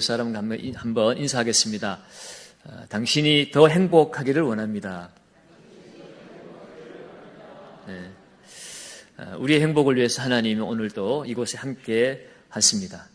사람과 한번 인사하겠습니다. 당신이 더 행복하기를 원합니다. 네. 우리의 행복을 위해서 하나님은 오늘도 이곳에 함께 하십니다.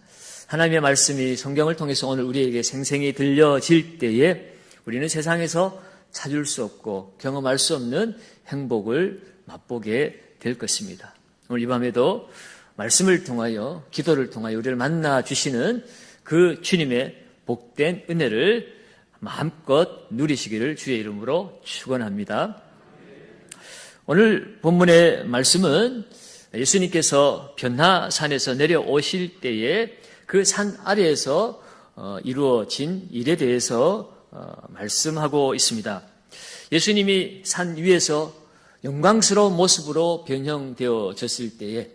하나님의 말씀이 성경을 통해서 오늘 우리에게 생생히 들려질 때에 우리는 세상에서 찾을 수 없고 경험할 수 없는 행복을 맛보게 될 것입니다. 오늘 이 밤에도 말씀을 통하여 기도를 통하여 우리를 만나 주시는 그 주님의 복된 은혜를 마음껏 누리시기를 주의 이름으로 축원합니다. 오늘 본문의 말씀은 예수님께서 변화산에서 내려오실 때에 그 산 아래에서 이루어진 일에 대해서 말씀하고 있습니다. 예수님이 산 위에서 영광스러운 모습으로 변형되어졌을 때에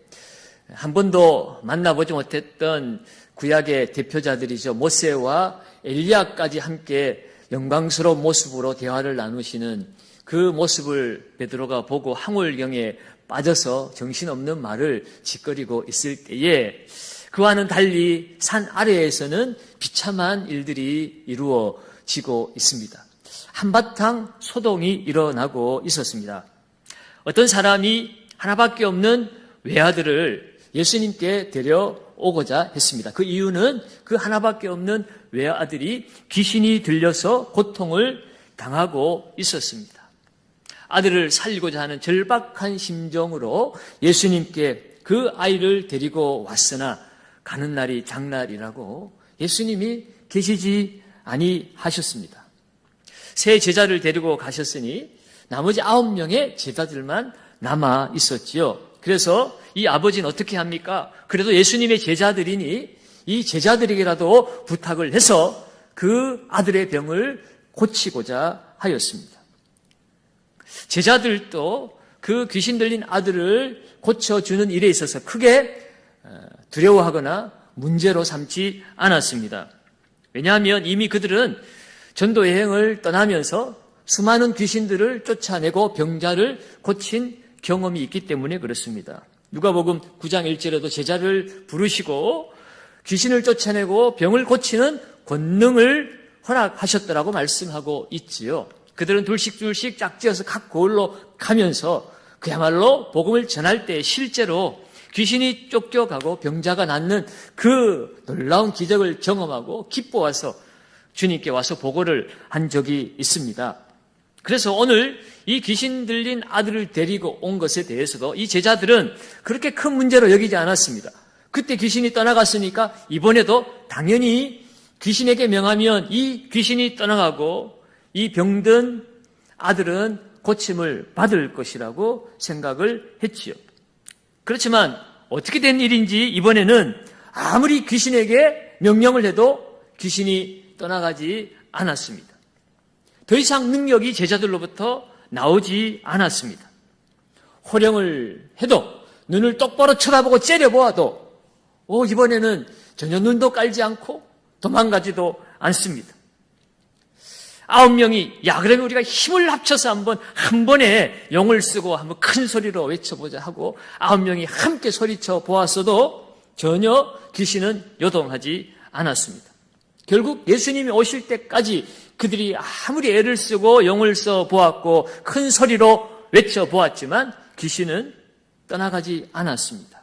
한 번도 만나보지 못했던 구약의 대표자들이죠. 모세와 엘리야까지 함께 영광스러운 모습으로 대화를 나누시는 그 모습을 베드로가 보고 황홀경에 빠져서 정신없는 말을 짓거리고 있을 때에 그와는 달리 산 아래에서는 비참한 일들이 이루어지고 있습니다. 한바탕 소동이 일어나고 있었습니다. 어떤 사람이 하나밖에 없는 외아들을 예수님께 데려오고자 했습니다. 그 이유는 그 하나밖에 없는 외아들이 귀신이 들려서 고통을 당하고 있었습니다. 아들을 살리고자 하는 절박한 심정으로 예수님께 그 아이를 데리고 왔으나 가는 날이 장날이라고 예수님이 계시지 아니하셨습니다. 세 제자를 데리고 가셨으니 나머지 9명의 제자들만 남아 있었지요. 그래서 이 아버지는 어떻게 합니까? 그래도 예수님의 제자들이니 이 제자들에게라도 부탁을 해서 그 아들의 병을 고치고자 하였습니다. 제자들도 그 귀신 들린 아들을 고쳐주는 일에 있어서 크게 두려워하거나 문제로 삼지 않았습니다. 왜냐하면 이미 그들은 전도 여행을 떠나면서 수많은 귀신들을 쫓아내고 병자를 고친 경험이 있기 때문에 그렇습니다. 누가복음 9장 1절에도 제자를 부르시고 귀신을 쫓아내고 병을 고치는 권능을 허락하셨다라고 말씀하고 있지요. 그들은 둘씩 짝지어서 각 고을로 가면서 그야말로 복음을 전할 때 실제로 귀신이 쫓겨가고 병자가 낫는 그 놀라운 기적을 경험하고 기뻐와서 주님께 와서 보고를 한 적이 있습니다. 그래서 오늘 이 귀신 들린 아들을 데리고 온 것에 대해서도 이 제자들은 그렇게 큰 문제로 여기지 않았습니다. 그때 귀신이 떠나갔으니까 이번에도 당연히 귀신에게 명하면 이 귀신이 떠나가고 이 병든 아들은 고침을 받을 것이라고 생각을 했지요. 그렇지만 어떻게 된 일인지 이번에는 아무리 귀신에게 명령을 해도 귀신이 떠나가지 않았습니다. 더 이상 능력이 제자들로부터 나오지 않았습니다. 호령을 해도 눈을 똑바로 쳐다보고 째려보아도 이번에는 전혀 눈도 깔지 않고 도망가지도 않습니다. 9명이 그러면 우리가 힘을 합쳐서 한 번에 용을 쓰고 한번 큰 소리로 외쳐보자 하고 9명이 함께 소리쳐 보았어도 전혀 귀신은 요동하지 않았습니다. 결국 예수님이 오실 때까지 그들이 아무리 애를 쓰고 용을 써 보았고 큰 소리로 외쳐 보았지만 귀신은 떠나가지 않았습니다.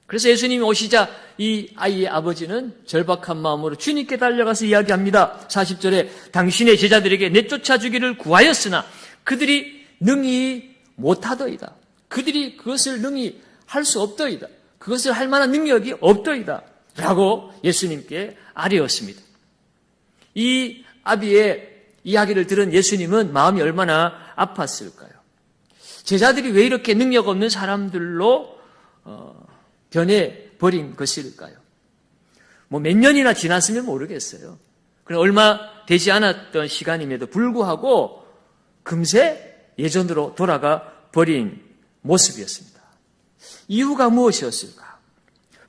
그래서 예수님이 오시자 이 아이의 아버지는 절박한 마음으로 주님께 달려가서 이야기합니다. 40절에 당신의 제자들에게 내쫓아 주기를 구하였으나 그들이 능히 못하더이다. 그들이 그것을 능히 할 수 없더이다. 그것을 할 만한 능력이 없더이다. 라고 예수님께 아뢰었습니다. 이 아비의 이야기를 들은 예수님은 마음이 얼마나 아팠을까요? 제자들이 왜 이렇게 능력 없는 사람들로 변해버린 것일까요? 몇 년이나 지났으면 모르겠어요. 그럼 얼마 되지 않았던 시간임에도 불구하고 금세 예전으로 돌아가 버린 모습이었습니다. 이유가 무엇이었을까?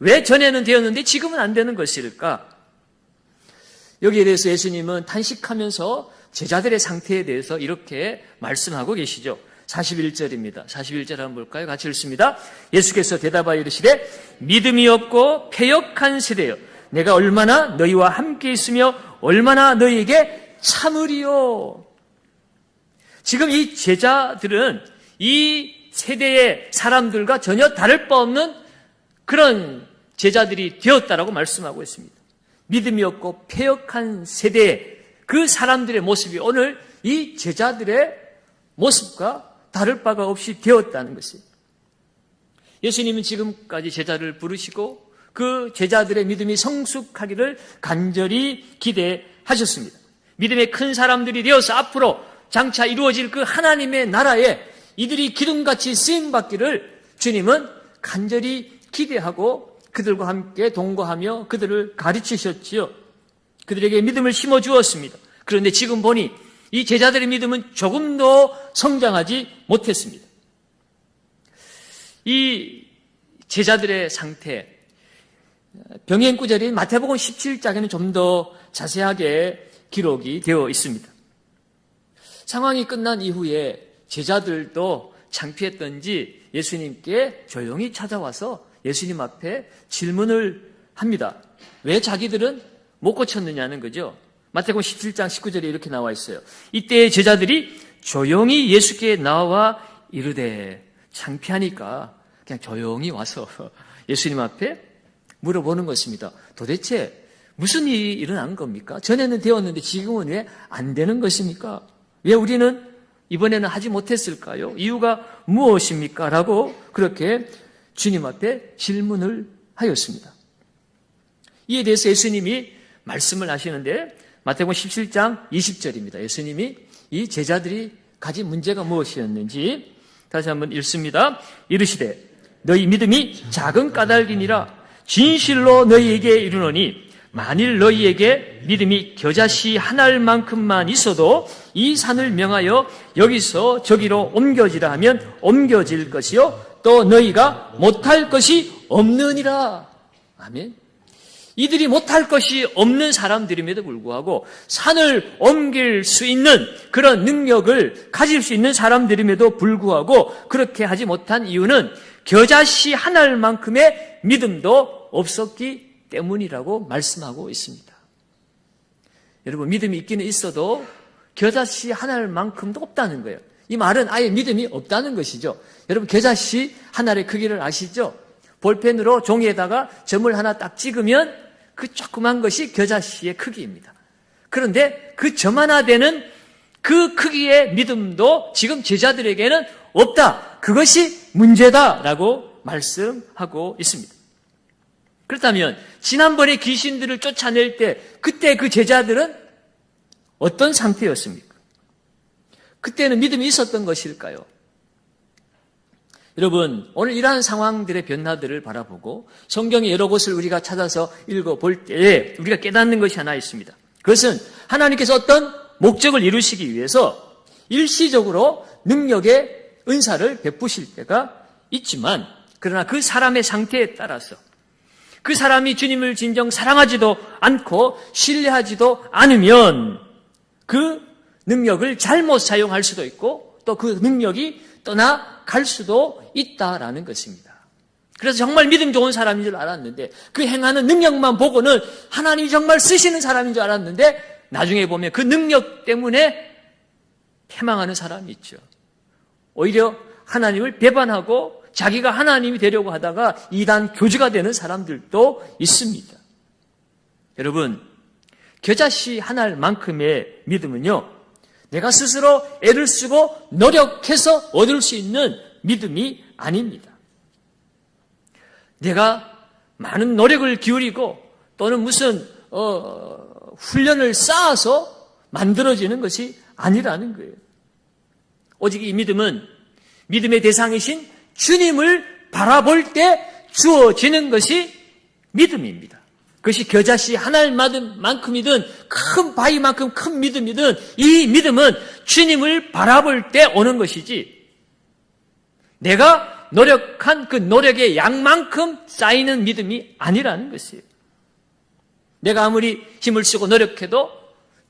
왜 전에는 되었는데 지금은 안 되는 것일까? 여기에 대해서 예수님은 탄식하면서 제자들의 상태에 대해서 이렇게 말씀하고 계시죠. 41절입니다. 41절 한번 볼까요? 같이 읽습니다. 예수께서 대답하여 이르시되 믿음이 없고 패역한 세대여 내가 얼마나 너희와 함께 있으며 얼마나 너희에게 참으리요. 지금 이 제자들은 이 세대의 사람들과 전혀 다를 바 없는 그런 제자들이 되었다라고 말씀하고 있습니다. 믿음이 없고 패역한 세대의 그 사람들의 모습이 오늘 이 제자들의 모습과 다를 바가 없이 되었다는 것이에요. 예수님은 지금까지 제자를 부르시고 그 제자들의 믿음이 성숙하기를 간절히 기대하셨습니다. 믿음의 큰 사람들이 되어서 앞으로 장차 이루어질 그 하나님의 나라에 이들이 기둥같이 쓰임받기를 주님은 간절히 기대하고 그들과 함께 동거하며 그들을 가르치셨지요. 그들에게 믿음을 심어주었습니다. 그런데 지금 보니 이 제자들의 믿음은 조금도 성장하지 못했습니다. 이 제자들의 상태, 병행구절인 마태복음 17장에는 좀 더 자세하게 기록이 되어 있습니다. 상황이 끝난 이후에 제자들도 창피했던지 예수님께 조용히 찾아와서 예수님 앞에 질문을 합니다. 왜 자기들은 못 고쳤느냐는 거죠. 마태복음 17장 19절에 이렇게 나와 있어요. 이때 제자들이 조용히 예수께 나와 이르되, 창피하니까 그냥 조용히 와서 예수님 앞에 물어보는 것입니다. 도대체 무슨 일이 일어난 겁니까? 전에는 되었는데 지금은 왜 안 되는 것입니까? 왜 우리는 이번에는 하지 못했을까요? 이유가 무엇입니까? 라고 그렇게 주님 앞에 질문을 하였습니다. 이에 대해서 예수님이 말씀을 하시는데 마태복음 17장 20절입니다. 예수님이 이 제자들이 가진 문제가 무엇이었는지 다시 한번 읽습니다. 이르시되 너희 믿음이 작은 까닭이니라. 진실로 너희에게 이르노니 만일 너희에게 믿음이 겨자씨 한 알만큼만 있어도 이 산을 명하여 여기서 저기로 옮겨지라 하면 옮겨질 것이요 또 너희가 못할 것이 없느니라. 아멘. 이들이 못할 것이 없는 사람들임에도 불구하고 산을 옮길 수 있는 그런 능력을 가질 수 있는 사람들임에도 불구하고 그렇게 하지 못한 이유는 겨자씨 한 알만큼의 믿음도 없었기 때문이라고 말씀하고 있습니다. 여러분, 믿음이 있기는 있어도 겨자씨 한 알만큼도 없다는 거예요. 이 말은 아예 믿음이 없다는 것이죠. 여러분, 겨자씨 한 알의 크기를 아시죠? 볼펜으로 종이에다가 점을 하나 딱 찍으면 그 조그만 것이 겨자씨의 크기입니다. 그런데 그 점 하나 되는 그 크기의 믿음도 지금 제자들에게는 없다. 그것이 문제다라고 말씀하고 있습니다. 그렇다면 지난번에 귀신들을 쫓아낼 때 그때 그 제자들은 어떤 상태였습니까? 그때는 믿음이 있었던 것일까요? 여러분, 오늘 이러한 상황들의 변화들을 바라보고 성경의 여러 곳을 우리가 찾아서 읽어볼 때에 우리가 깨닫는 것이 하나 있습니다. 그것은 하나님께서 어떤 목적을 이루시기 위해서 일시적으로 능력의 은사를 베푸실 때가 있지만 그러나 그 사람의 상태에 따라서 그 사람이 주님을 진정 사랑하지도 않고 신뢰하지도 않으면 그 능력을 잘못 사용할 수도 있고 또 그 능력이 떠나갈 수도 있다라는 것입니다. 그래서 정말 믿음 좋은 사람인 줄 알았는데 그 행하는 능력만 보고는 하나님이 정말 쓰시는 사람인 줄 알았는데 나중에 보면 그 능력 때문에 패망하는 사람이 있죠. 오히려 하나님을 배반하고 자기가 하나님이 되려고 하다가 이단 교주가 되는 사람들도 있습니다. 여러분, 겨자씨 한 알만큼의 믿음은요, 내가 스스로 애를 쓰고 노력해서 얻을 수 있는 믿음이 아닙니다. 내가 많은 노력을 기울이고 또는 무슨 훈련을 쌓아서 만들어지는 것이 아니라는 거예요. 오직 이 믿음은 믿음의 대상이신 주님을 바라볼 때 주어지는 것이 믿음입니다. 그것이 겨자씨 한 알만큼이든 큰 바위만큼 큰 믿음이든 이 믿음은 주님을 바라볼 때 오는 것이지 내가 노력한 그 노력의 양만큼 쌓이는 믿음이 아니라는 것이에요. 내가 아무리 힘을 쓰고 노력해도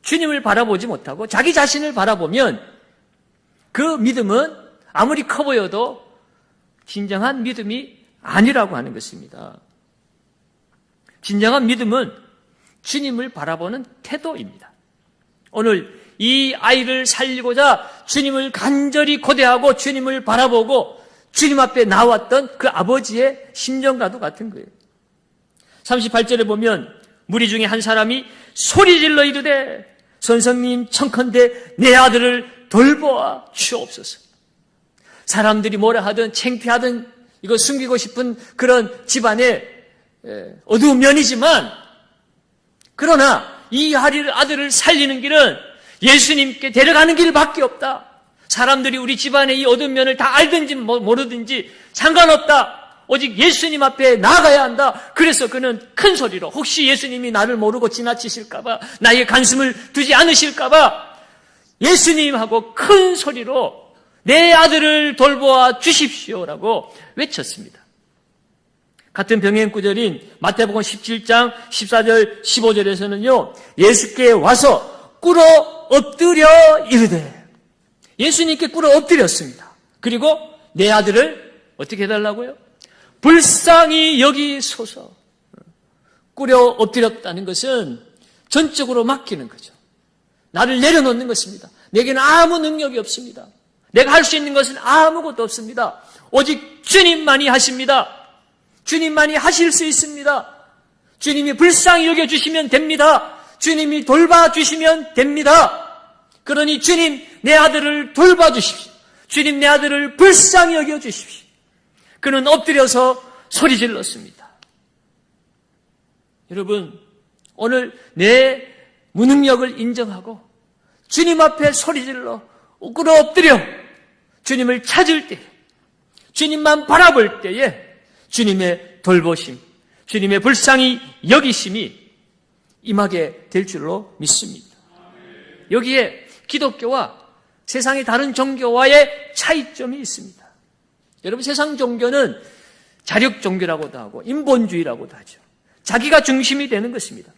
주님을 바라보지 못하고 자기 자신을 바라보면 그 믿음은 아무리 커 보여도 진정한 믿음이 아니라고 하는 것입니다. 진정한 믿음은 주님을 바라보는 태도입니다. 오늘 이 아이를 살리고자 주님을 간절히 고대하고 주님을 바라보고 주님 앞에 나왔던 그 아버지의 심정과도 같은 거예요. 38절에 보면 무리 중에 한 사람이 소리질러 이르되 선생님 청컨대 내 아들을 돌보아 주옵소서. 사람들이 뭐라 하든 창피하든 이거 숨기고 싶은 그런 집안의 어두운 면이지만, 그러나 이 아들을 살리는 길은 예수님께 데려가는 길밖에 없다. 사람들이 우리 집안의 이 어두운 면을 다 알든지 모르든지 상관없다. 오직 예수님 앞에 나아가야 한다. 그래서 그는 큰 소리로, 혹시 예수님이 나를 모르고 지나치실까봐, 나에게 관심을 두지 않으실까봐 예수님하고 큰 소리로 내 아들을 돌보아 주십시오라고 외쳤습니다. 같은 병행 구절인 마태복음 17장 14절 15절에서는요, 예수께 와서 꿇어 엎드려 이르되, 예수님께 꿇어 엎드렸습니다. 그리고 내 아들을 어떻게 해달라고요? 불쌍히 여기소서. 꿇어 엎드렸다는 것은 전적으로 맡기는 거죠. 나를 내려놓는 것입니다. 내게는 아무 능력이 없습니다. 내가 할 수 있는 것은 아무것도 없습니다. 오직 주님만이 하십니다. 주님만이 하실 수 있습니다. 주님이 불쌍히 여겨주시면 됩니다. 주님이 돌봐주시면 됩니다. 그러니 주님 내 아들을 돌봐주십시오. 주님 내 아들을 불쌍히 여겨주십시오. 그는 엎드려서 소리 질렀습니다. 여러분, 오늘 내 무능력을 인정하고 주님 앞에 소리 질러 꿇어 엎드려 주님을 찾을 때, 주님만 바라볼 때에 주님의 돌보심, 주님의 불쌍히 여기심이 임하게 될 줄로 믿습니다. 여기에 기독교와 세상의 다른 종교와의 차이점이 있습니다. 여러분, 세상 종교는 자력 종교라고도 하고 인본주의라고도 하죠. 자기가 중심이 되는 것입니다.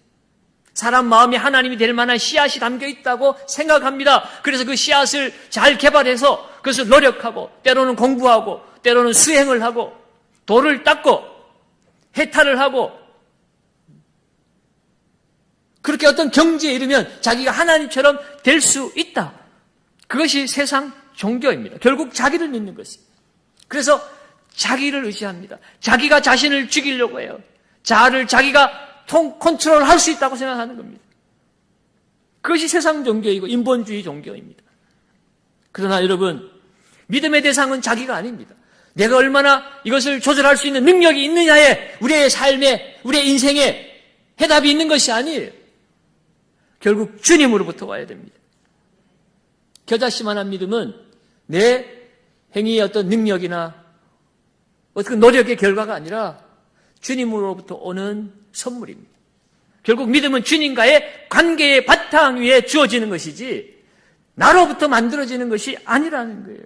사람 마음이 하나님이 될 만한 씨앗이 담겨 있다고 생각합니다. 그래서 그 씨앗을 잘 개발해서 그것을 노력하고, 때로는 공부하고, 때로는 수행을 하고, 돌을 닦고, 해탈을 하고, 그렇게 어떤 경지에 이르면 자기가 하나님처럼 될 수 있다. 그것이 세상 종교입니다. 결국 자기를 믿는 것입니다. 그래서 자기를 의지합니다. 자기가 자신을 죽이려고 해요. 자아를 자기가 컨트롤할 수 있다고 생각하는 겁니다. 그것이 세상 종교이고 인본주의 종교입니다. 그러나 여러분, 믿음의 대상은 자기가 아닙니다. 내가 얼마나 이것을 조절할 수 있는 능력이 있느냐에 우리의 삶에, 우리의 인생에 해답이 있는 것이 아니에요. 결국 주님으로부터 와야 됩니다. 겨자씨만한 믿음은 내 행위의 어떤 능력이나 어떤 노력의 결과가 아니라 주님으로부터 오는 선물입니다. 결국 믿음은 주님과의 관계의 바탕 위에 주어지는 것이지 나로부터 만들어지는 것이 아니라는 거예요.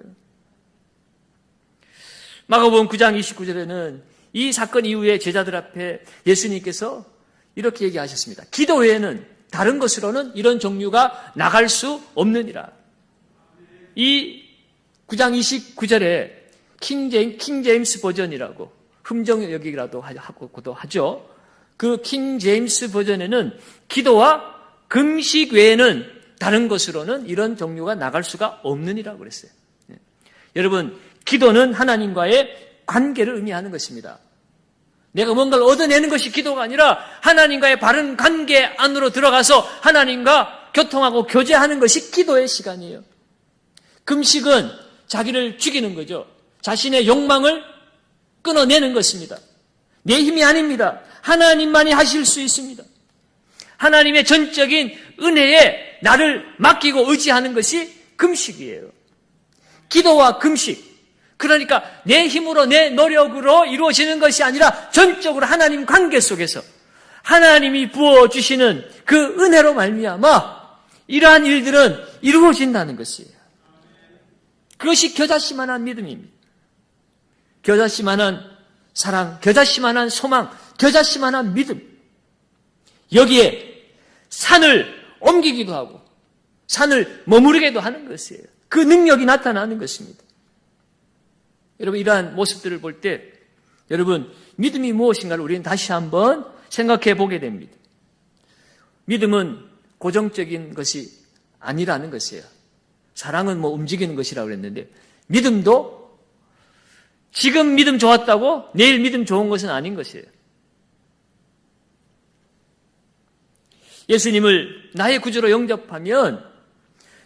마가복음 9장 29절에는 이 사건 이후에 제자들 앞에 예수님께서 이렇게 얘기하셨습니다. 기도 외에는 다른 것으로는 이런 종류가 나갈 수 없느니라. 이 9장 29절에 킹 제임스 버전이라고 흠정역이라도 하고도 하죠. 그 킹 제임스 버전에는 기도와 금식 외에는 다른 것으로는 이런 종류가 나갈 수가 없느니라고 그랬어요. 여러분, 기도는 하나님과의 관계를 의미하는 것입니다. 내가 뭔가를 얻어내는 것이 기도가 아니라 하나님과의 바른 관계 안으로 들어가서 하나님과 교통하고 교제하는 것이 기도의 시간이에요. 금식은 자기를 죽이는 거죠. 자신의 욕망을 끊어내는 것입니다. 내 힘이 아닙니다. 하나님만이 하실 수 있습니다. 하나님의 전적인 은혜에 나를 맡기고 의지하는 것이 금식이에요. 기도와 금식, 그러니까 내 힘으로 내 노력으로 이루어지는 것이 아니라 전적으로 하나님 관계 속에서 하나님이 부어주시는 그 은혜로 말미암아 이러한 일들은 이루어진다는 것이에요. 그것이 겨자씨만한 믿음입니다. 겨자씨만한 사랑, 겨자씨만한 소망, 겨자씨만한 믿음. 여기에 산을 옮기기도 하고 산을 머무르게도 하는 것이에요. 그 능력이 나타나는 것입니다. 여러분, 이러한 모습들을 볼 때 여러분, 믿음이 무엇인가를 우리는 다시 한번 생각해 보게 됩니다. 믿음은 고정적인 것이 아니라는 것이에요. 사랑은 움직이는 것이라고 그랬는데 믿음도 지금 믿음 좋았다고 내일 믿음 좋은 것은 아닌 것이에요. 예수님을 나의 구주로 영접하면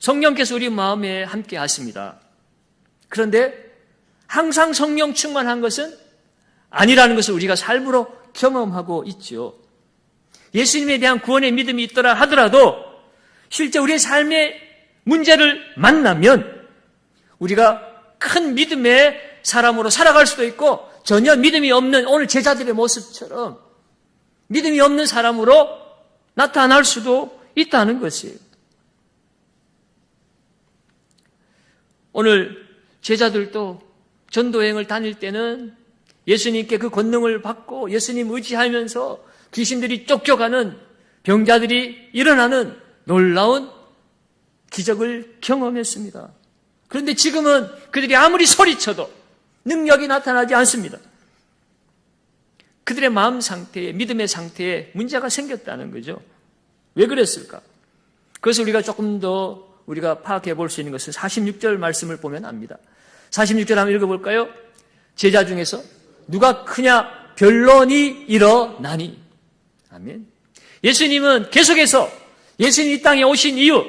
성령께서 우리 마음에 함께 하십니다. 그런데 항상 성령 충만한 것은 아니라는 것을 우리가 삶으로 경험하고 있죠. 예수님에 대한 구원의 믿음이 있더라 하더라도 실제 우리의 삶의 문제를 만나면 우리가 큰 믿음의 사람으로 살아갈 수도 있고 전혀 믿음이 없는 오늘 제자들의 모습처럼 믿음이 없는 사람으로 나타날 수도 있다는 것이에요. 오늘 제자들도 전도여행을 다닐 때는 예수님께 그 권능을 받고 예수님 의지하면서 귀신들이 쫓겨가는 병자들이 일어나는 놀라운 기적을 경험했습니다. 그런데 지금은 그들이 아무리 소리쳐도 능력이 나타나지 않습니다. 그들의 마음 상태에, 믿음의 상태에 문제가 생겼다는 거죠. 왜 그랬을까? 그것을 우리가 조금 더 우리가 파악해 볼 수 있는 것은 46절 말씀을 보면 압니다. 46절 한번 읽어볼까요? 제자 중에서 누가 크냐 변론이 일어나니. 아멘. 예수님은 계속해서 예수님 이 땅에 오신 이유,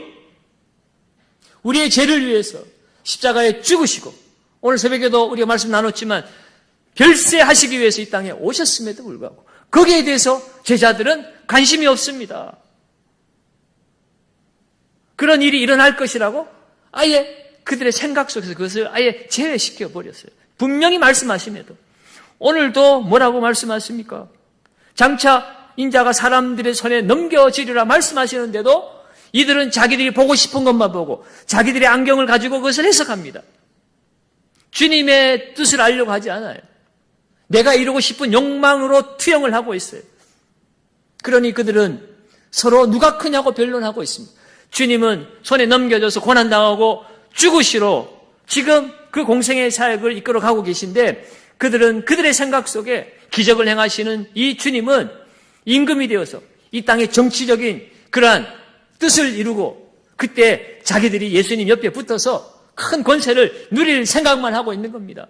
우리의 죄를 위해서 십자가에 죽으시고 오늘 새벽에도 우리가 말씀 나눴지만 별세하시기 위해서 이 땅에 오셨음에도 불구하고 거기에 대해서 제자들은 관심이 없습니다. 그런 일이 일어날 것이라고 아예 그들의 생각 속에서 그것을 아예 제외시켜 버렸어요. 분명히 말씀하심에도 오늘도 뭐라고 말씀하십니까? 장차 인자가 사람들의 손에 넘겨지리라 말씀하시는데도 이들은 자기들이 보고 싶은 것만 보고 자기들의 안경을 가지고 그것을 해석합니다. 주님의 뜻을 알려고 하지 않아요. 내가 이루고 싶은 욕망으로 투영을 하고 있어요. 그러니 그들은 서로 누가 크냐고 변론하고 있습니다. 주님은 손에 넘겨져서 고난당하고 죽으시러 지금 그 공생의 사역을 이끌어가고 계신데 그들은 그들의 생각 속에 기적을 행하시는 이 주님은 임금이 되어서 이 땅의 정치적인 그러한 뜻을 이루고 그때 자기들이 예수님 옆에 붙어서 큰 권세를 누릴 생각만 하고 있는 겁니다.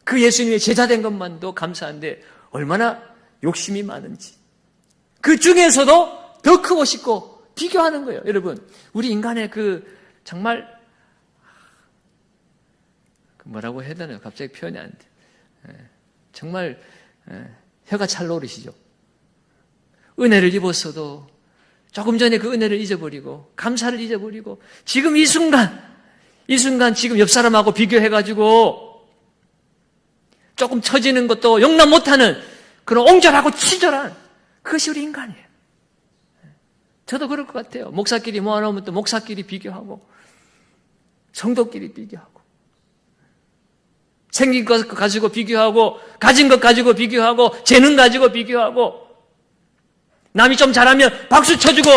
그 예수님의 제자된 것만도 감사한데 얼마나 욕심이 많은지 그 중에서도 더 크고 싶고 비교하는 거예요. 여러분 우리 인간의 정말 뭐라고 해야 되나요? 갑자기 표현이 안 돼. 정말 혀가 찰노릇이죠. 은혜를 입었어도 조금 전에 그 은혜를 잊어버리고 감사를 잊어버리고 지금 이 순간 지금 옆 사람하고 비교해가지고 조금 처지는 것도 용납 못하는 그런 옹졸하고 치졸한 그것이 우리 인간이에요. 저도 그럴 것 같아요. 목사끼리 모아놓으면 또 목사끼리 비교하고 성도끼리 비교하고 생긴 것 가지고 비교하고 가진 것 가지고 비교하고 재능 가지고 비교하고 남이 좀 잘하면 박수 쳐주고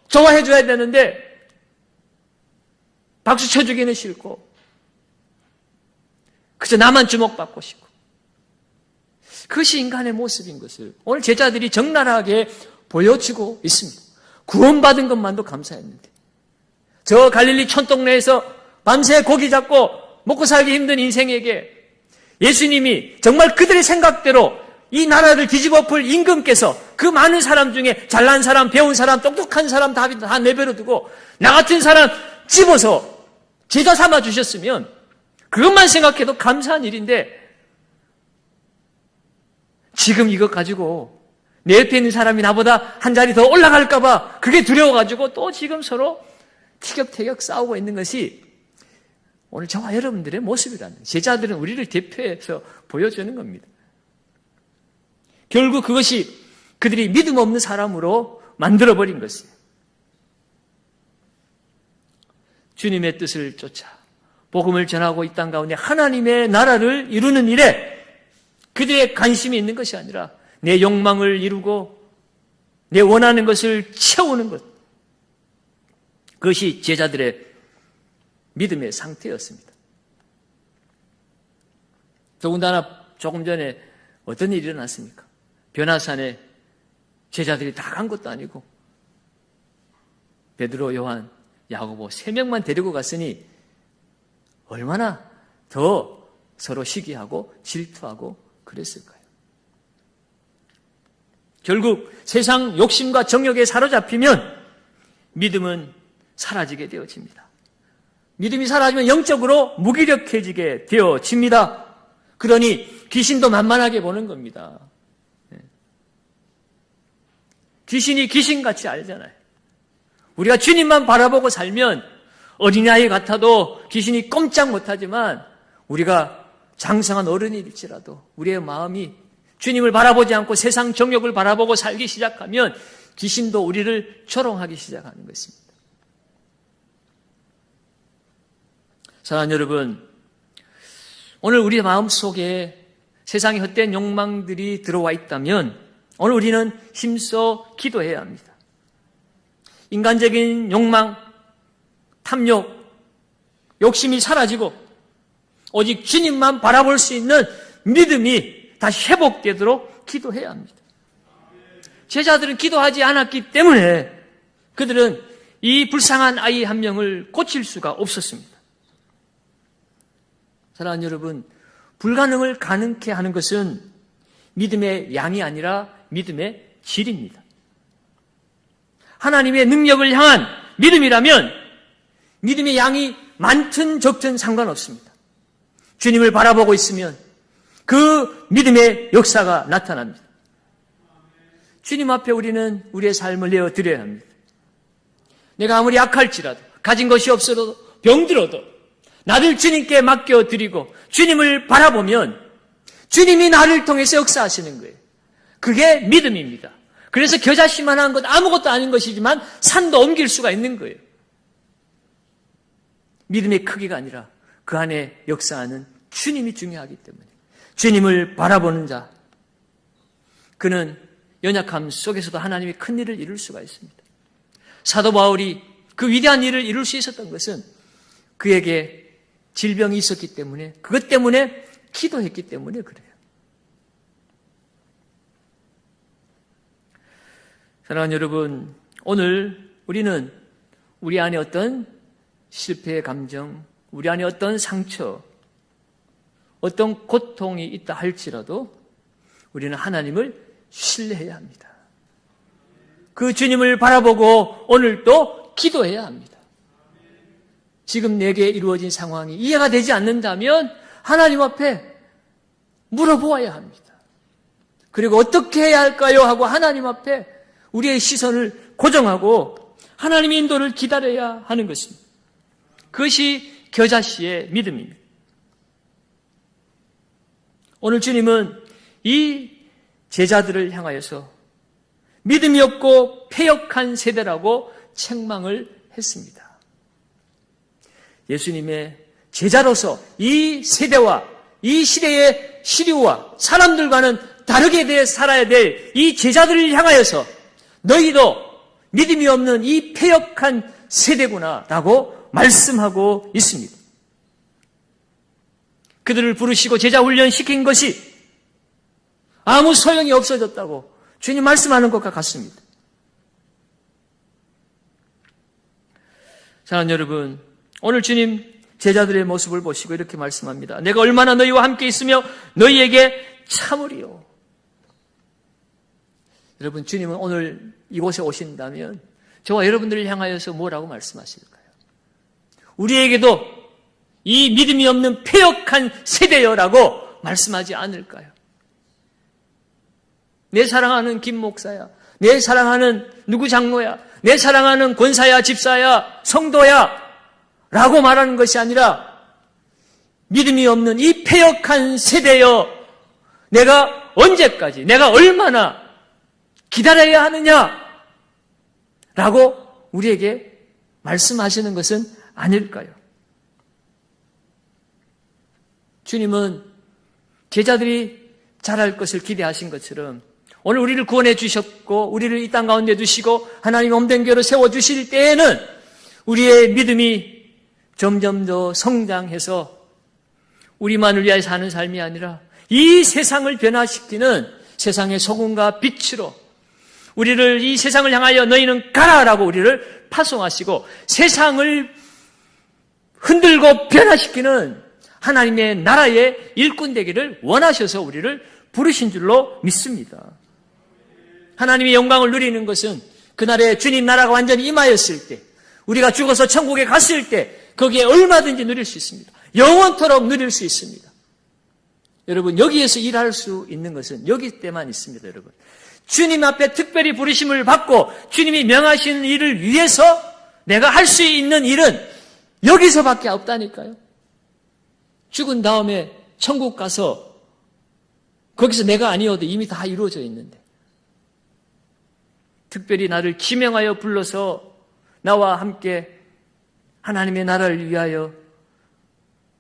좋아해줘야 되는데 박수 쳐주기는 싫고 그저 나만 주목받고 싶고 그것이 인간의 모습인 것을 오늘 제자들이 적나라하게 보여주고 있습니다. 구원받은 것만도 감사했는데 저 갈릴리 촌동네에서 밤새 고기 잡고 먹고 살기 힘든 인생에게 예수님이 정말 그들의 생각대로 이 나라를 뒤집어 풀 임금께서 그 많은 사람 중에 잘난 사람, 배운 사람, 똑똑한 사람 다 내버려 두고 나 같은 사람 집어서 제자 삼아 주셨으면 그것만 생각해도 감사한 일인데 지금 이것 가지고 내 옆에 있는 사람이 나보다 한 자리 더 올라갈까 봐 그게 두려워가지고 또 지금 서로 티격태격 싸우고 있는 것이 오늘 저와 여러분들의 모습이라는 거예요. 제자들은 우리를 대표해서 보여주는 겁니다. 결국 그것이 그들이 믿음 없는 사람으로 만들어버린 것이에요. 주님의 뜻을 쫓아 복음을 전하고 이 땅 가운데 하나님의 나라를 이루는 일에 그들의 관심이 있는 것이 아니라 내 욕망을 이루고 내 원하는 것을 채우는 것. 그것이 제자들의 믿음의 상태였습니다. 더군다나 조금 전에 어떤 일이 일어났습니까? 변화산에 제자들이 다 간 것도 아니고 베드로, 요한, 야고보 3명만 데리고 갔으니 얼마나 더 서로 시기하고 질투하고 그랬을까요? 결국 세상 욕심과 정욕에 사로잡히면 믿음은 사라지게 되어집니다. 믿음이 사라지면 영적으로 무기력해지게 되어집니다. 그러니 귀신도 만만하게 보는 겁니다. 귀신이 귀신같이 알잖아요. 우리가 주님만 바라보고 살면 어린아이 같아도 귀신이 꼼짝 못하지만 우리가 장성한 어른일지라도 우리의 마음이 주님을 바라보지 않고 세상 정욕을 바라보고 살기 시작하면 귀신도 우리를 조롱하기 시작하는 것입니다. 사랑하는 여러분, 오늘 우리 마음속에 세상의 헛된 욕망들이 들어와 있다면 오늘 우리는 힘써 기도해야 합니다. 인간적인 욕망, 탐욕, 욕심이 사라지고 오직 주님만 바라볼 수 있는 믿음이 다시 회복되도록 기도해야 합니다. 제자들은 기도하지 않았기 때문에 그들은 이 불쌍한 아이 한 명을 고칠 수가 없었습니다. 사랑하는 여러분, 불가능을 가능케 하는 것은 믿음의 양이 아니라 믿음의 질입니다. 하나님의 능력을 향한 믿음이라면 믿음의 양이 많든 적든 상관없습니다. 주님을 바라보고 있으면 그 믿음의 역사가 나타납니다. 주님 앞에 우리는 우리의 삶을 내어드려야 합니다. 내가 아무리 약할지라도, 가진 것이 없어도, 병들어도 나를 주님께 맡겨드리고 주님을 바라보면 주님이 나를 통해서 역사하시는 거예요. 그게 믿음입니다. 그래서 겨자씨만한 것 아무것도 아닌 것이지만 산도 옮길 수가 있는 거예요. 믿음의 크기가 아니라 그 안에 역사하는 주님이 중요하기 때문에 주님을 바라보는 자, 그는 연약함 속에서도 하나님의 큰 일을 이룰 수가 있습니다. 사도 바울이 그 위대한 일을 이룰 수 있었던 것은 그에게 질병이 있었기 때문에, 그것 때문에 기도했기 때문에 그래요. 사랑하는 여러분, 오늘 우리는 우리 안에 어떤 실패의 감정, 우리 안에 어떤 상처, 어떤 고통이 있다 할지라도 우리는 하나님을 신뢰해야 합니다. 그 주님을 바라보고 오늘도 기도해야 합니다. 지금 내게 이루어진 상황이 이해가 되지 않는다면 하나님 앞에 물어보아야 합니다. 그리고 어떻게 해야 할까요? 하고 하나님 앞에 우리의 시선을 고정하고 하나님의 인도를 기다려야 하는 것입니다. 그것이 겨자씨의 믿음입니다. 오늘 주님은 이 제자들을 향하여서 믿음이 없고 패역한 세대라고 책망을 했습니다. 예수님의 제자로서 이 세대와 이 시대의 시류와 사람들과는 다르게 살아야 될 이 제자들을 향하여서 너희도 믿음이 없는 이 패역한 세대구나라고 말씀하고 있습니다. 그들을 부르시고 제자 훈련시킨 것이 아무 소용이 없어졌다고 주님 말씀하는 것과 같습니다. 사랑하는 여러분, 오늘 주님 제자들의 모습을 보시고 이렇게 말씀합니다. 내가 얼마나 너희와 함께 있으며 너희에게 참으리요. 여러분, 주님은 오늘 이곳에 오신다면 저와 여러분들을 향하여서 뭐라고 말씀하실까요? 우리에게도 이 믿음이 없는 패역한 세대여라고 말씀하지 않을까요? 내 사랑하는 김 목사야, 내 사랑하는 누구 장로야, 내 사랑하는 권사야, 집사야, 성도야 라고 말하는 것이 아니라 믿음이 없는 이 패역한 세대여, 내가 언제까지, 내가 얼마나 기다려야 하느냐 라고 우리에게 말씀하시는 것은 아닐까요? 주님은 제자들이 잘할 것을 기대하신 것처럼 오늘 우리를 구원해 주셨고 우리를 이 땅 가운데 두시고 하나님 엄된교로 세워주실 때에는 우리의 믿음이 점점 더 성장해서 우리만을 위하여 사는 삶이 아니라 이 세상을 변화시키는 세상의 소금과 빛으로 우리를 이 세상을 향하여 너희는 가라라고 우리를 파송하시고 세상을 흔들고 변화시키는 하나님의 나라의 일꾼 되기를 원하셔서 우리를 부르신 줄로 믿습니다. 하나님의 영광을 누리는 것은 그날에 주님 나라가 완전히 임하였을 때, 우리가 죽어서 천국에 갔을 때 거기에 얼마든지 누릴 수 있습니다. 영원토록 누릴 수 있습니다. 여러분, 여기에서 일할 수 있는 것은 여기 때만 있습니다. 여러분, 주님 앞에 특별히 부르심을 받고 주님이 명하시는 일을 위해서 내가 할 수 있는 일은 여기서밖에 없다니까요. 죽은 다음에 천국 가서 거기서 내가 아니어도 이미 다 이루어져 있는데, 특별히 나를 지명하여 불러서 나와 함께 하나님의 나라를 위하여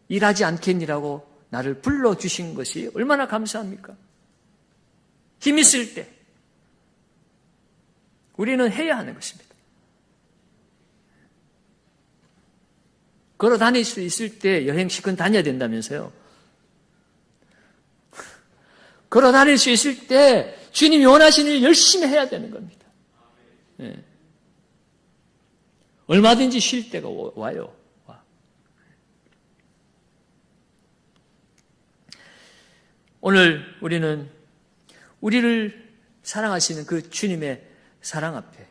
일하지 않겠니라고 나를 불러주신 것이 얼마나 감사합니까? 힘 있을 때 우리는 해야 하는 것입니다. 걸어 다닐 수 있을 때 여행식은 다녀야 된다면서요. 걸어 다닐 수 있을 때 주님이 원하시는 일 열심히 해야 되는 겁니다. 네. 얼마든지 쉴 때가 와요. 오늘 우리는 우리를 사랑하시는 그 주님의 사랑 앞에,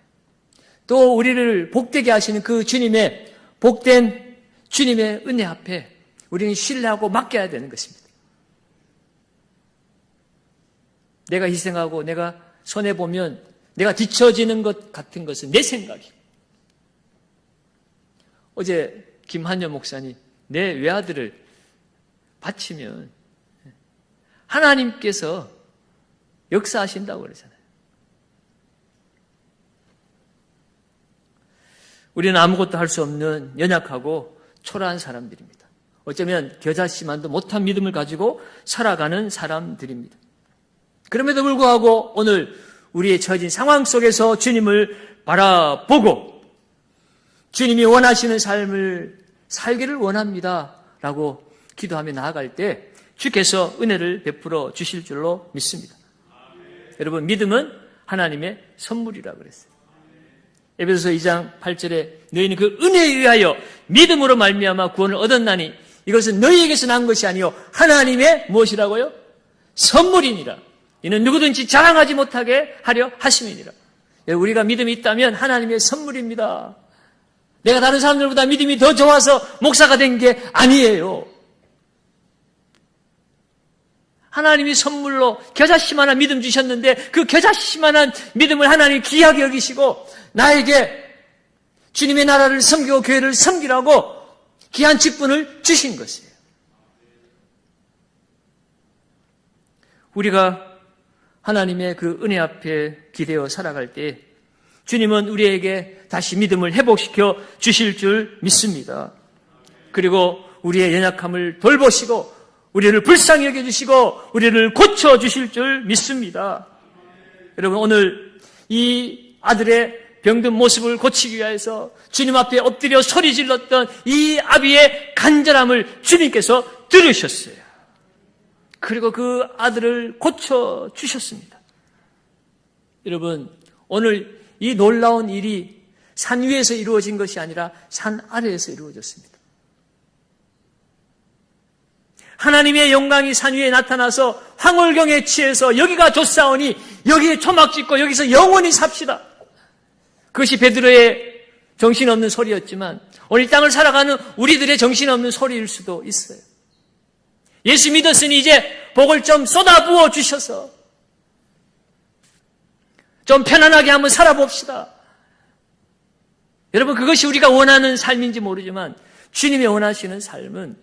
또 우리를 복되게 하시는 그 주님의 복된 주님의 은혜 앞에 우리는 신뢰하고 맡겨야 되는 것입니다. 내가 희생하고 내가 손해보면 내가 뒤처지는 것 같은 것은 내 생각이고, 어제 김한여 목사님, 내 외아들을 바치면 하나님께서 역사하신다고 그러잖아요. 우리는 아무것도 할 수 없는 연약하고 초라한 사람들입니다. 어쩌면 겨자씨만도 못한 믿음을 가지고 살아가는 사람들입니다. 그럼에도 불구하고 오늘 우리의 처진 상황 속에서 주님을 바라보고 주님이 원하시는 삶을 살기를 원합니다 라고 기도하며 나아갈 때 주께서 은혜를 베풀어 주실 줄로 믿습니다. 여러분, 믿음은 하나님의 선물이라고 그랬어요. 에베소서 2장 8절에 너희는 그 은혜에 의하여 믿음으로 말미암아 구원을 얻었나니 이것은 너희에게서 난 것이 아니요 하나님의 무엇이라고요? 선물이니라. 이는 누구든지 자랑하지 못하게 하려 하심이니라. 우리가 믿음이 있다면 하나님의 선물입니다. 내가 다른 사람들보다 믿음이 더 좋아서 목사가 된 게 아니에요. 하나님이 선물로 겨자씨만한 믿음 주셨는데 그 겨자씨만한 믿음을 하나님이 귀하게 여기시고 나에게 주님의 나라를 섬기고 교회를 섬기라고 귀한 직분을 주신 것이에요. 우리가 하나님의 그 은혜 앞에 기대어 살아갈 때 주님은 우리에게 다시 믿음을 회복시켜 주실 줄 믿습니다. 그리고 우리의 연약함을 돌보시고 우리를 불쌍히 여겨주시고 우리를 고쳐주실 줄 믿습니다. 여러분, 오늘 이 아들의 병든 모습을 고치기 위해서 주님 앞에 엎드려 소리 질렀던 이 아비의 간절함을 주님께서 들으셨어요. 그리고 그 아들을 고쳐주셨습니다. 여러분, 오늘 이 놀라운 일이 산 위에서 이루어진 것이 아니라 산 아래에서 이루어졌습니다. 하나님의 영광이 산 위에 나타나서 황홀경에 취해서 여기가 좋사오니 여기에 초막 짓고 여기서 영원히 삽시다. 그것이 베드로의 정신없는 소리였지만 오늘 땅을 살아가는 우리들의 정신없는 소리일 수도 있어요. 예수 믿었으니 이제 복을 좀 쏟아부어 주셔서 좀 편안하게 한번 살아봅시다. 여러분, 그것이 우리가 원하는 삶인지 모르지만 주님이 원하시는 삶은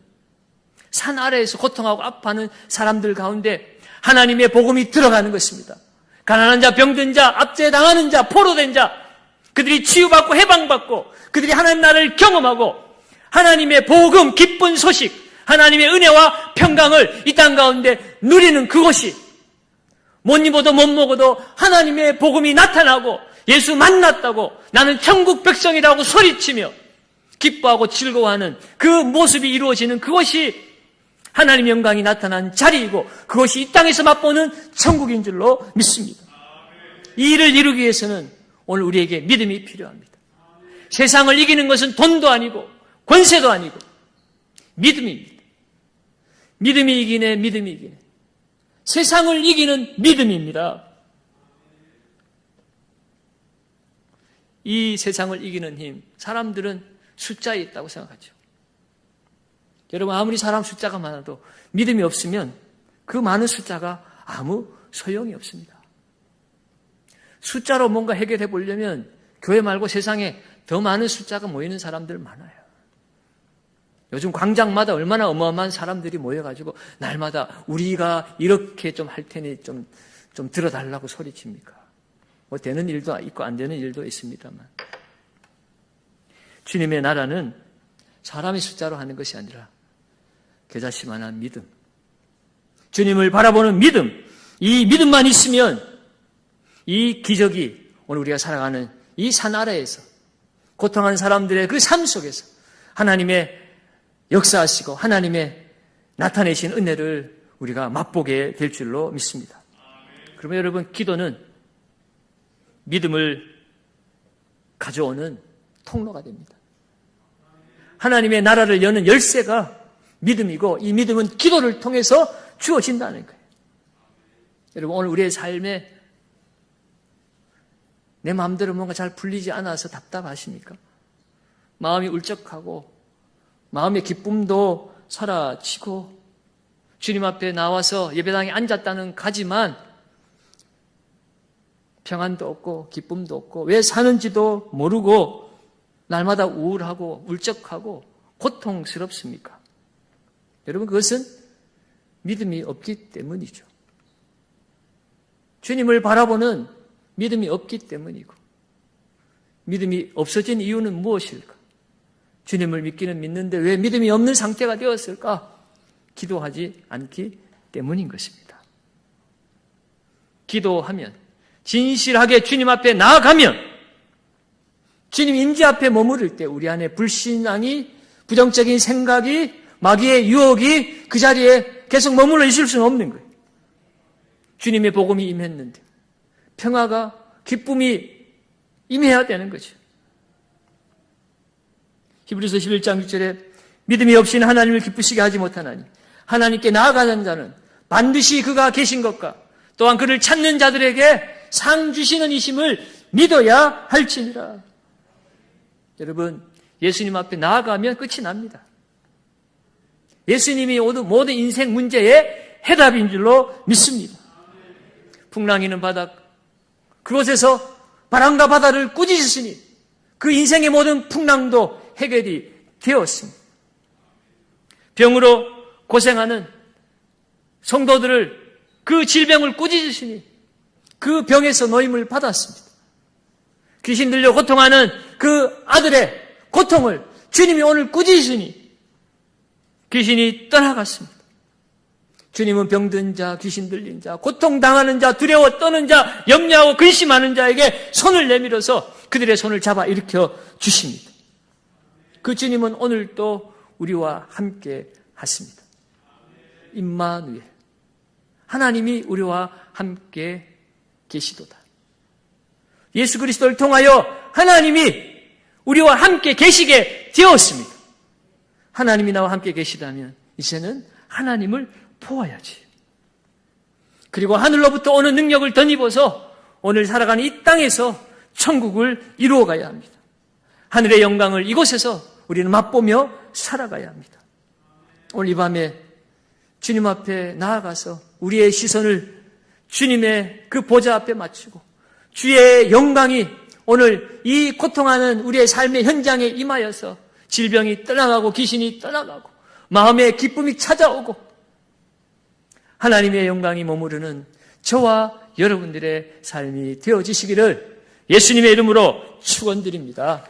산 아래에서 고통하고 아파하는 사람들 가운데 하나님의 복음이 들어가는 것입니다. 가난한 자, 병든 자, 압제당하는 자, 포로된 자, 그들이 치유받고 해방받고 그들이 하나님 나라를 경험하고 하나님의 복음, 기쁜 소식, 하나님의 은혜와 평강을 이 땅 가운데 누리는 그것이 못 입어도 못 먹어도 하나님의 복음이 나타나고 예수 만났다고 나는 천국 백성이라고 소리치며 기뻐하고 즐거워하는 그 모습이 이루어지는 그것이 하나님의 영광이 나타난 자리이고 그것이 이 땅에서 맛보는 천국인 줄로 믿습니다. 이 일을 이루기 위해서는 오늘 우리에게 믿음이 필요합니다. 세상을 이기는 것은 돈도 아니고 권세도 아니고 믿음입니다. 믿음이 이기네, 믿음이 이기네. 세상을 이기는 믿음입니다. 이 세상을 이기는 힘, 사람들은 숫자에 있다고 생각하죠. 여러분, 아무리 사람 숫자가 많아도 믿음이 없으면 그 많은 숫자가 아무 소용이 없습니다. 숫자로 뭔가 해결해 보려면 교회 말고 세상에 더 많은 숫자가 모이는 사람들 많아요. 요즘 광장마다 얼마나 어마어마한 사람들이 모여가지고 날마다 우리가 이렇게 좀 할 테니 좀 들어달라고 소리칩니까? 뭐 되는 일도 있고 안 되는 일도 있습니다만. 주님의 나라는 사람의 숫자로 하는 것이 아니라 겨자씨만한 믿음, 주님을 바라보는 믿음, 이 믿음만 있으면 이 기적이 오늘 우리가 살아가는 이 산 아래에서 고통하는 사람들의 그 삶 속에서 하나님의 역사하시고 하나님의 나타내신 은혜를 우리가 맛보게 될 줄로 믿습니다. 그러면 여러분, 기도는 믿음을 가져오는 통로가 됩니다. 하나님의 나라를 여는 열쇠가 믿음이고 이 믿음은 기도를 통해서 주어진다는 거예요. 여러분, 오늘 우리의 삶에 내 마음대로 뭔가 잘 풀리지 않아서 답답하십니까? 마음이 울적하고 마음의 기쁨도 사라지고 주님 앞에 나와서 예배당에 앉았다는 가지만 평안도 없고 기쁨도 없고 왜 사는지도 모르고 날마다 우울하고 울적하고 고통스럽습니까? 여러분, 그것은 믿음이 없기 때문이죠. 주님을 바라보는 믿음이 없기 때문이고 믿음이 없어진 이유는 무엇일까? 주님을 믿기는 믿는데 왜 믿음이 없는 상태가 되었을까? 기도하지 않기 때문인 것입니다. 기도하면 진실하게 주님 앞에 나아가면 주님 임재 앞에 머무를 때 우리 안에 불신앙이, 부정적인 생각이, 마귀의 유혹이 그 자리에 계속 머물러 있을 수는 없는 거예요. 주님의 복음이 임했는데 평화가, 기쁨이 임해야 되는 거죠. 히브리서 11장 6절에 믿음이 없이는 하나님을 기쁘시게 하지 못하나니 하나님께 나아가는 자는 반드시 그가 계신 것과 또한 그를 찾는 자들에게 상 주시는 이심을 믿어야 할지니라. 여러분, 예수님 앞에 나아가면 끝이 납니다. 예수님이 모든 인생 문제의 해답인 줄로 믿습니다. 풍랑이는 바다, 그곳에서 바람과 바다를 꾸짖으시니 그 인생의 모든 풍랑도 해결이 되었습니다. 병으로 고생하는 성도들을 그 질병을 꾸짖으시니 그 병에서 노임을 받았습니다. 귀신 들려 고통하는 그 아들의 고통을 주님이 오늘 꾸짖으시니 귀신이 떠나갔습니다. 주님은 병든 자, 귀신 들린 자, 고통당하는 자, 두려워 떠는 자, 염려하고 근심하는 자에게 손을 내밀어서 그들의 손을 잡아 일으켜 주십니다. 그 주님은 오늘도 우리와 함께 하십니다. 임마누엘, 하나님이 우리와 함께 계시도다. 예수 그리스도를 통하여 하나님이 우리와 함께 계시게 되었습니다. 하나님이 나와 함께 계시다면 이제는 하나님을 보아야지. 그리고 하늘로부터 오는 능력을 덧입어서 오늘 살아가는 이 땅에서 천국을 이루어가야 합니다. 하늘의 영광을 이곳에서 우리는 맛보며 살아가야 합니다. 오늘 이 밤에 주님 앞에 나아가서 우리의 시선을 주님의 그 보좌 앞에 맞추고 주의 영광이 오늘 이 고통하는 우리의 삶의 현장에 임하여서 질병이 떠나가고 귀신이 떠나가고 마음의 기쁨이 찾아오고 하나님의 영광이 머무르는 저와 여러분들의 삶이 되어지시기를 예수님의 이름으로 축원드립니다.